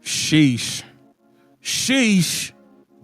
Sheesh. Sheesh.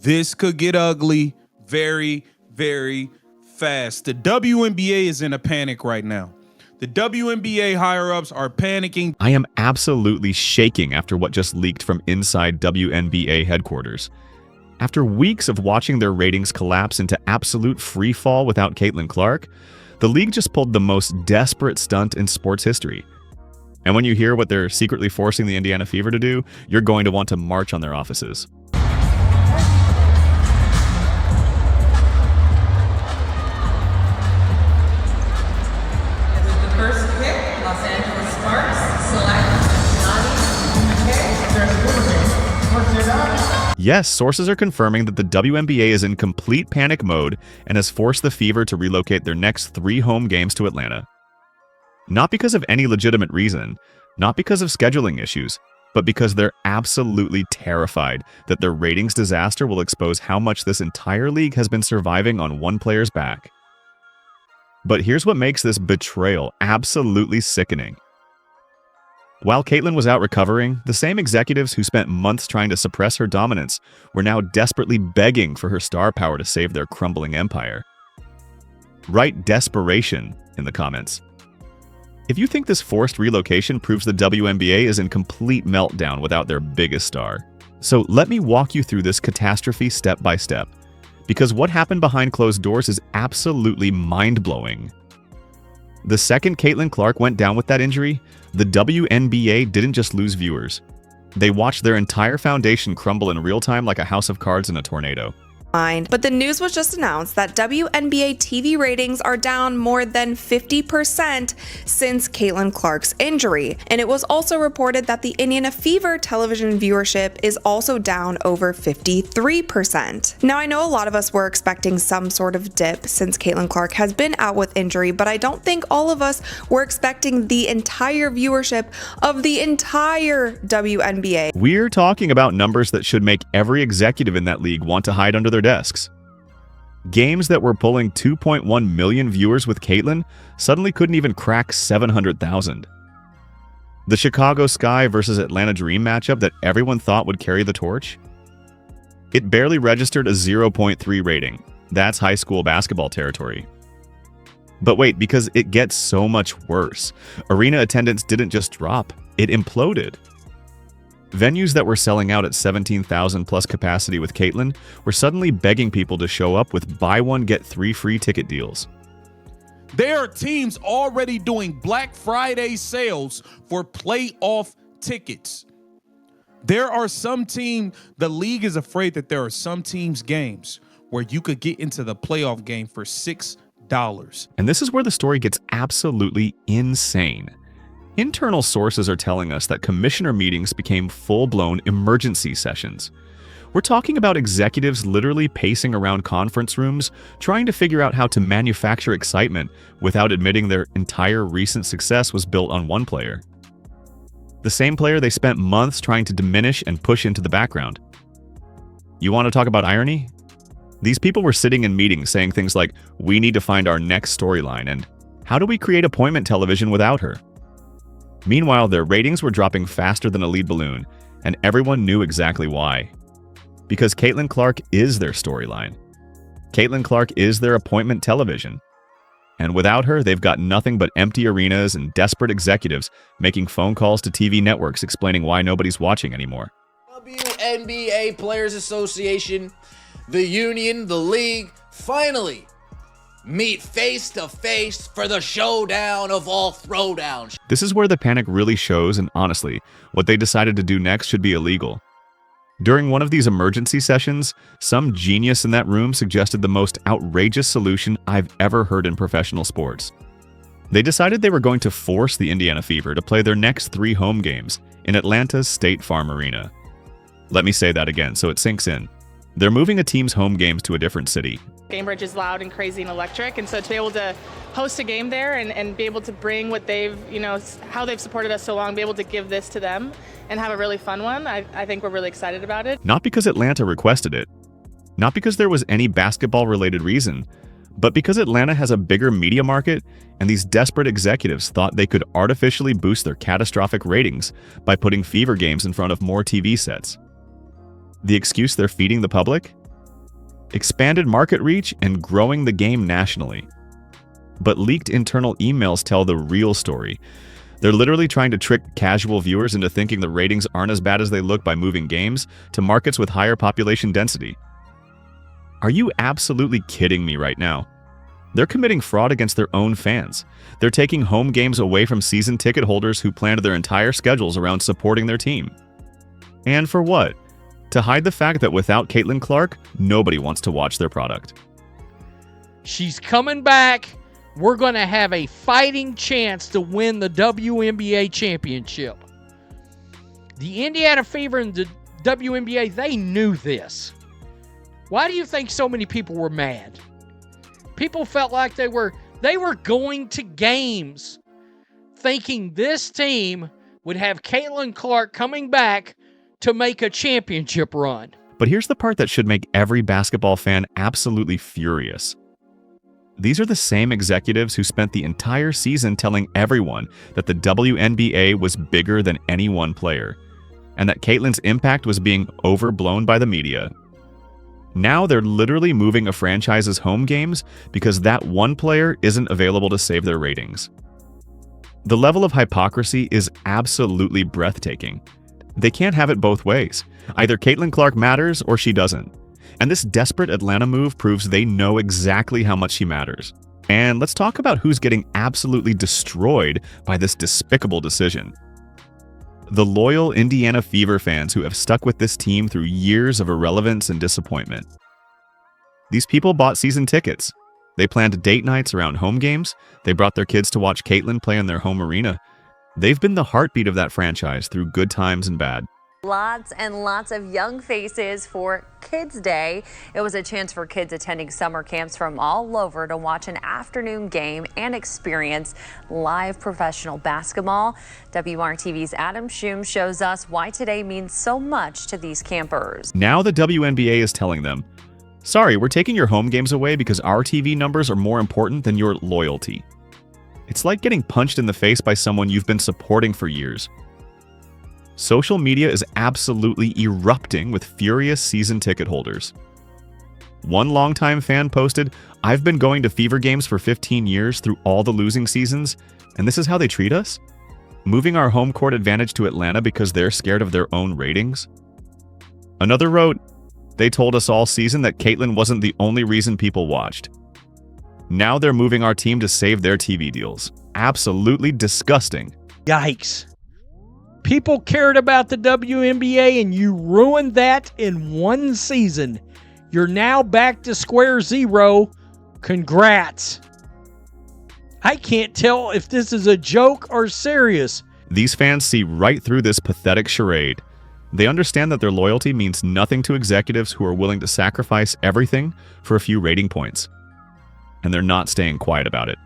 This could get ugly very, very fast. The WNBA is in a panic right now. The WNBA higher-ups are panicking. I am absolutely shaking after what just leaked from inside WNBA headquarters. After weeks of watching their ratings collapse into absolute free fall without Caitlin Clark, the league just pulled the most desperate stunt in sports history. And when you hear what they're secretly forcing the Indiana Fever to do, you're going to want to march on their offices. Yes, sources are confirming that the WNBA is in complete panic mode and has forced the Fever to relocate their next 3 home games to Atlanta. Not because of any legitimate reason, not because of scheduling issues, but because they're absolutely terrified that their ratings disaster will expose how much this entire league has been surviving on one player's back. But here's what makes this betrayal absolutely sickening. While Caitlin was out recovering, the same executives who spent months trying to suppress her dominance were now desperately begging for her star power to save their crumbling empire. Write desperation in the comments. If you think this forced relocation proves the WNBA is in complete meltdown without their biggest star. So let me walk you through this catastrophe step by step, because what happened behind closed doors is absolutely mind-blowing. The second Caitlin Clark went down with that injury, the WNBA didn't just lose viewers. They watched their entire foundation crumble in real time like a house of cards in a tornado. But the news was just announced that WNBA TV ratings are down more than 50% since Caitlin Clark's injury. And it was also reported that the Indiana Fever television viewership is also down over 53%. Now, I know a lot of us were expecting some sort of dip since Caitlin Clark has been out with injury, but I don't think all of us were expecting the entire viewership of the entire WNBA. We're talking about numbers that should make every executive in that league want to hide under their desks. Games that were pulling 2.1 million viewers with Caitlin suddenly couldn't even crack 700,000. The Chicago Sky versus Atlanta Dream matchup that everyone thought would carry the torch? It barely registered a 0.3 rating. That's high school basketball territory. But wait, because it gets so much worse. Arena attendance didn't just drop, it imploded. Venues that were selling out at 17,000 plus capacity with Caitlin were suddenly begging people to show up with buy one get 3 free ticket deals. There are teams already doing Black Friday sales for playoff tickets. There are some teams, the league is afraid that there are some teams' games where you could get into the playoff game for $6. And this is where the story gets absolutely insane. Internal sources are telling us that commissioner meetings became full-blown emergency sessions. We're talking about executives literally pacing around conference rooms, trying to figure out how to manufacture excitement without admitting their entire recent success was built on one player. The same player they spent months trying to diminish and push into the background. You want to talk about irony? These people were sitting in meetings saying things like, "We need to find our next storyline," and "How do we create appointment television without her?" Meanwhile, their ratings were dropping faster than a lead balloon, and everyone knew exactly why. Because Caitlin Clark is their storyline. Caitlin Clark is their appointment television. And without her, they've got nothing but empty arenas and desperate executives making phone calls to TV networks explaining why nobody's watching anymore. WNBA Players Association, the union, the league, finally meet face to face for the showdown of all throwdowns. This is where the panic really shows, and honestly, what they decided to do next should be illegal. During one of these emergency sessions, some genius in that room suggested the most outrageous solution I've ever heard in professional sports. They decided they were going to force the Indiana Fever to play their next 3 home games in Atlanta's State Farm Arena. Let me say that again so it sinks in. They're moving a team's home games to a different city. Gainbridge is loud and crazy and electric, and so to be able to host a game there and be able to bring what they've, how they've supported us so long, be able to give this to them and have a really fun one, I think we're really excited about it. Not because Atlanta requested it, not because there was any basketball-related reason, But because Atlanta has a bigger media market, and these desperate executives thought they could artificially boost their catastrophic ratings by putting fever games in front of more TV sets. The excuse they're feeding the public? Expanded market reach and growing the game nationally. But leaked internal emails tell the real story. They're literally trying to trick casual viewers into thinking the ratings aren't as bad as they look by moving games to markets with higher population density. Are you absolutely kidding me right now? They're committing fraud against their own fans. They're taking home games away from season ticket holders who planned their entire schedules around supporting their team. And for what? To hide the fact that without Caitlin Clark, nobody wants to watch their product. She's coming back. We're going to have a fighting chance to win the WNBA championship. The Indiana Fever and the WNBA, they knew this. Why do you think so many people were mad? People felt like they were going to games thinking this team would have Caitlin Clark coming back to make a championship run. But here's the part that should make every basketball fan absolutely furious. These are the same executives who spent the entire season telling everyone that the WNBA was bigger than any one player, and that Caitlin's impact was being overblown by the media. Now they're literally moving a franchise's home games because that one player isn't available to save their ratings. The level of hypocrisy is absolutely breathtaking. They can't have it both ways. Either Caitlin Clark matters or she doesn't. And this desperate Atlanta move proves they know exactly how much she matters. And let's talk about who's getting absolutely destroyed by this despicable decision. The loyal Indiana Fever fans who have stuck with this team through years of irrelevance and disappointment. These people bought season tickets. They planned date nights around home games. They brought their kids to watch Caitlin play in their home arena. They've been the heartbeat of that franchise through good times and bad. Lots and lots of young faces for Kids Day. It was a chance for kids attending summer camps from all over to watch an afternoon game and experience live professional basketball. WRTV's Adam Shum shows us why today means so much to these campers. Now the WNBA is telling them, sorry, we're taking your home games away because our TV numbers are more important than your loyalty. It's like getting punched in the face by someone you've been supporting for years. Social media is absolutely erupting with furious season ticket holders. One longtime fan posted, "I've been going to Fever games for 15 years through all the losing seasons, and this is how they treat us? Moving our home court advantage to Atlanta because they're scared of their own ratings?" Another wrote, "They told us all season that Caitlin wasn't the only reason people watched. Now they're moving our team to save their TV deals. Absolutely disgusting." Yikes. People cared about the WNBA and you ruined that in one season. You're now back to square zero. Congrats. I can't tell if this is a joke or serious. These fans see right through this pathetic charade. They understand that their loyalty means nothing to executives who are willing to sacrifice everything for a few rating points. And they're not staying quiet about it.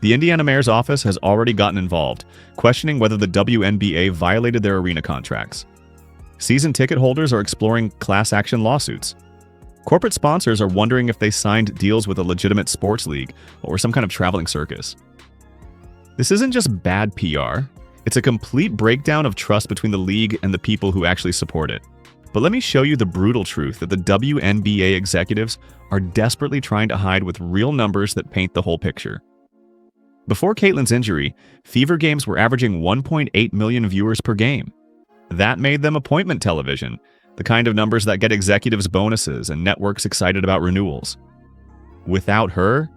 The Indiana mayor's office has already gotten involved, questioning whether the WNBA violated their arena contracts. Season ticket holders are exploring class action lawsuits. Corporate sponsors are wondering if they signed deals with a legitimate sports league or some kind of traveling circus. This isn't just bad PR. It's a complete breakdown of trust between the league and the people who actually support it. But let me show you the brutal truth that the WNBA executives are desperately trying to hide with real numbers that paint the whole picture. Before Caitlin's injury, Fever games were averaging 1.8 million viewers per game. That made them appointment television, the kind of numbers that get executives bonuses and networks excited about renewals. Without her,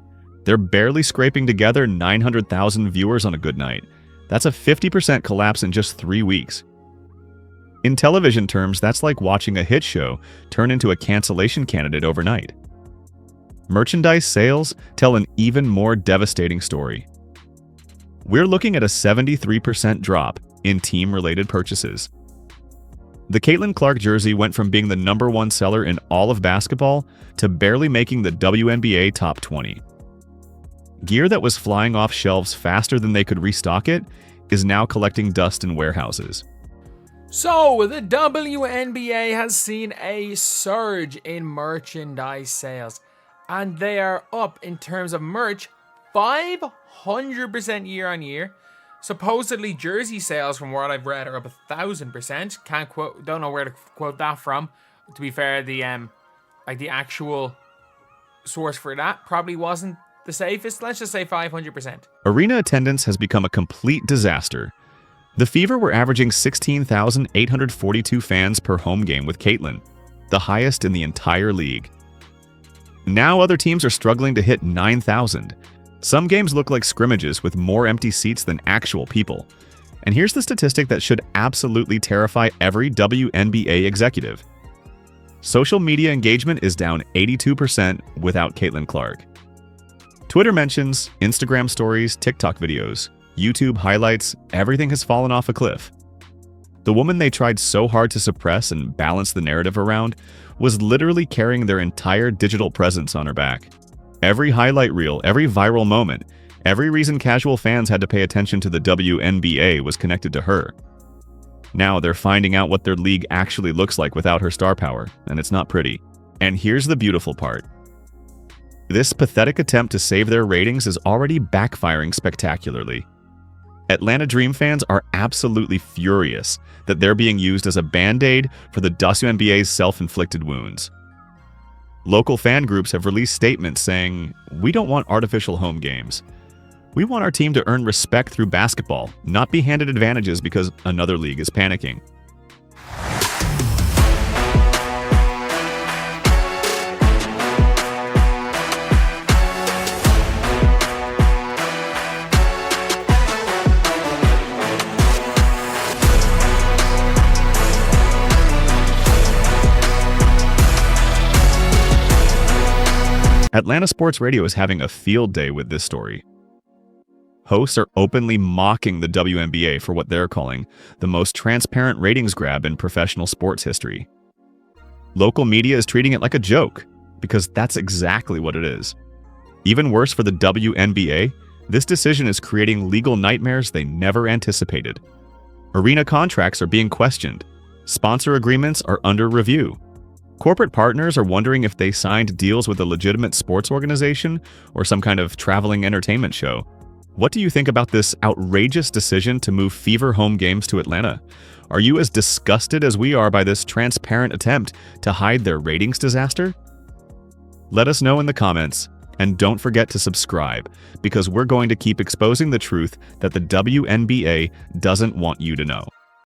they're barely scraping together 900,000 viewers on a good night. That's a 50% collapse in just 3 weeks. In television terms, that's like watching a hit show turn into a cancellation candidate overnight. Merchandise sales tell an even more devastating story. We're looking at a 73% drop in team-related purchases. The Caitlin Clark jersey went from being the #1 seller in all of basketball to barely making the WNBA top 20. Gear that was flying off shelves faster than they could restock it is now collecting dust in warehouses. So, the WNBA has seen a surge in merchandise sales. and they are up in terms of merch 500% year on year. Supposedly jersey sales, from what I've read, are up 1,000%. Can't quote, don't know where to quote that from. To be fair, the actual source for that probably wasn't the safest. Let's just say 500%. Arena attendance has become a complete disaster. The Fever were averaging 16,842 fans per home game with Caitlin, the highest in the entire league. Now other teams are struggling to hit 9,000. Some games look like scrimmages with more empty seats than actual people. And here's the statistic that should absolutely terrify every WNBA executive. Social media engagement is down 82% without Caitlin Clark. Twitter mentions, Instagram stories, TikTok videos, YouTube highlights, everything has fallen off a cliff. The woman they tried so hard to suppress and balance the narrative around was literally carrying their entire digital presence on her back. Every highlight reel, every viral moment, every reason casual fans had to pay attention to the WNBA was connected to her. Now they're finding out what their league actually looks like without her star power, and it's not pretty. And here's the beautiful part. This pathetic attempt to save their ratings is already backfiring spectacularly. Atlanta Dream fans are absolutely furious that they're being used as a band-aid for the WNBA's self-inflicted wounds. Local fan groups have released statements saying, "We don't want artificial home games. We want our team to earn respect through basketball, not be handed advantages because another league is panicking." Atlanta Sports Radio is having a field day with this story. Hosts are openly mocking the WNBA for what they're calling the most transparent ratings grab in professional sports history. Local media is treating it like a joke, because that's exactly what it is. Even worse for the WNBA, this decision is creating legal nightmares they never anticipated. Arena contracts are being questioned. Sponsor agreements are under review. Corporate partners are wondering if they signed deals with a legitimate sports organization or some kind of traveling entertainment show. What do you think about this outrageous decision to move Fever home games to Atlanta? Are you as disgusted as we are by this transparent attempt to hide their ratings disaster? Let us know in the comments, and don't forget to subscribe, because we're going to keep exposing the truth that the WNBA doesn't want you to know.